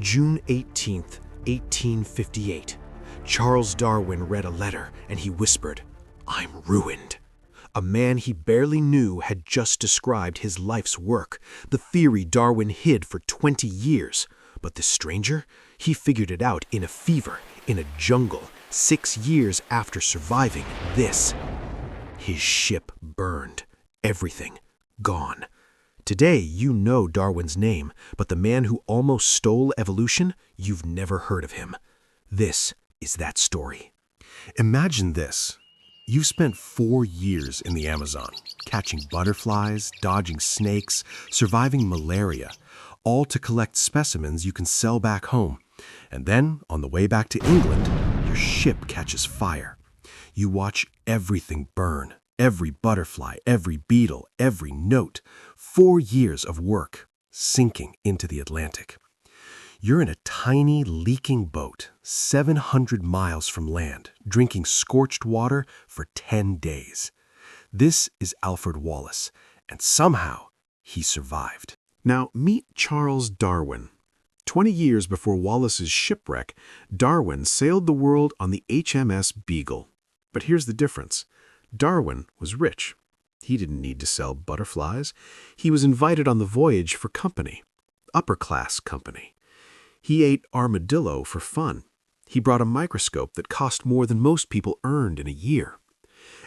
June 18th, 1858. Charles Darwin read a letter and he whispered, "I'm ruined." A man he barely knew had just described his life's work, the theory Darwin hid for 20 years. But this stranger, he figured it out in a fever, in a jungle, 6 years after surviving this. His ship burned. Everything gone. Today, you know Darwin's name, but the man who almost stole evolution, you've never heard of him. This is that story. Imagine this. You've spent 4 years in the Amazon, catching butterflies, dodging snakes, surviving malaria, all to collect specimens you can sell back home. And then, on the way back to England, your ship catches fire. You watch everything burn, every butterfly, every beetle, every note. 4 years of work, sinking into the Atlantic. You're in a tiny, leaking boat, 700 miles from land, drinking scorched water for 10 days. This is Alfred Wallace, and somehow he survived. Now, meet Charles Darwin. 20 years before Wallace's shipwreck, Darwin sailed the world on the HMS Beagle. But here's the difference. Darwin was rich. He didn't need to sell butterflies. He was invited on the voyage for company, upper-class company. He ate armadillo for fun. He brought a microscope that cost more than most people earned in a year.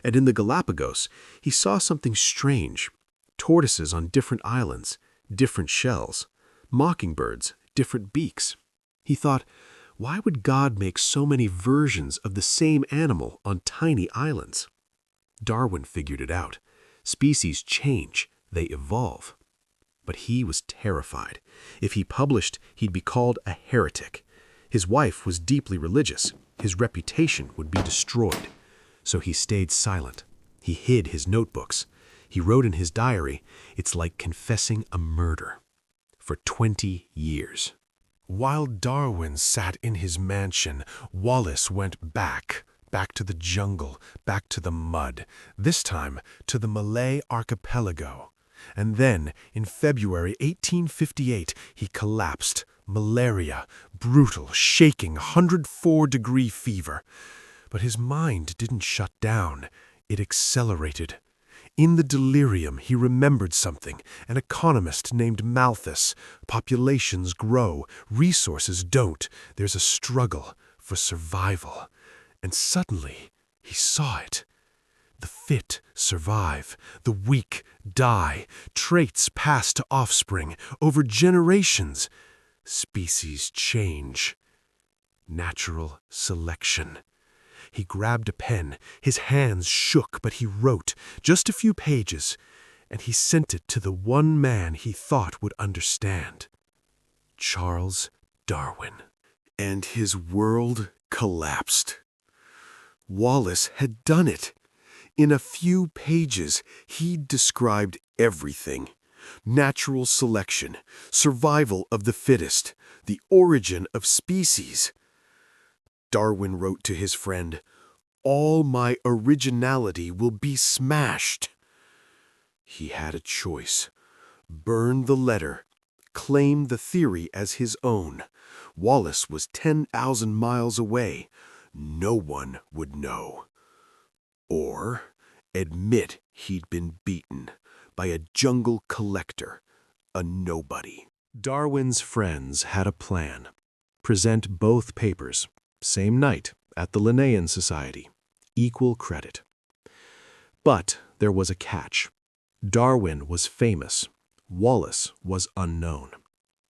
And in the Galapagos, he saw something strange. Tortoises on different islands, different shells. Mockingbirds, different beaks. He thought, why would God make so many versions of the same animal on tiny islands? Darwin figured it out. Species change, they evolve. But he was terrified. If he published, he'd be called a heretic. His wife was deeply religious. His reputation would be destroyed. So he stayed silent. He hid his notebooks. He wrote in his diary, "It's like confessing a murder." For 20 years. While Darwin sat in his mansion, Wallace went back to the jungle, back to the mud, this time to the Malay archipelago. And then, in February 1858, he collapsed. Malaria, brutal, shaking, 104-degree fever. But his mind didn't shut down. It accelerated. In the delirium, he remembered something, an economist named Malthus. Populations grow, resources don't. There's a struggle for survival. And suddenly, he saw it. The fit survive, the weak die, traits pass to offspring, over generations. Species change. Natural selection. He grabbed a pen, his hands shook, but he wrote just a few pages, and he sent it to the one man he thought would understand. Charles Darwin. And his world collapsed. Wallace had done it. In a few pages, he'd described everything. Natural selection, survival of the fittest, the origin of species. Darwin wrote to his friend, "All my originality will be smashed." He had a choice. Burn the letter, claim the theory as his own. Wallace was 10,000 miles away. No one would know. Or admit he'd been beaten by a jungle collector, a nobody. Darwin's friends had a plan. Present both papers, same night, at the Linnean Society. Equal credit. But there was a catch. Darwin was famous. Wallace was unknown.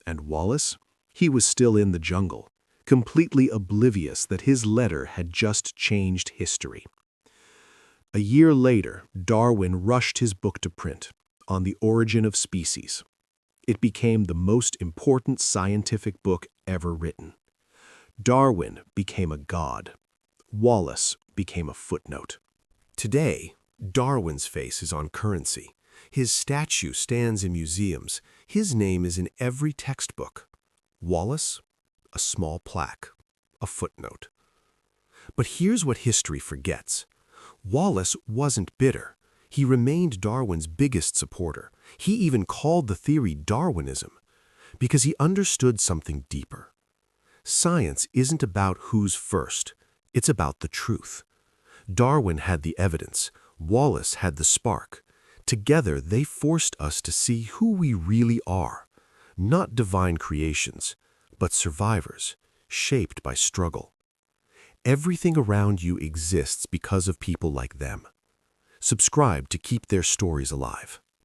And Wallace? He was still in the jungle, completely oblivious that his letter had just changed history. A year later, Darwin rushed his book to print, On the Origin of Species. It became the most important scientific book ever written. Darwin became a god. Wallace became a footnote. Today, Darwin's face is on currency. His statue stands in museums. His name is in every textbook. Wallace, a small plaque, a footnote. But here's what history forgets. Wallace wasn't bitter. He remained Darwin's biggest supporter. He even called the theory Darwinism, because he understood something deeper. Science isn't about who's first. It's about the truth. Darwin had the evidence. Wallace had the spark. Together, they forced us to see who we really are. Not divine creations, but survivors, shaped by struggle. Everything around you exists because of people like them. Subscribe to keep their stories alive.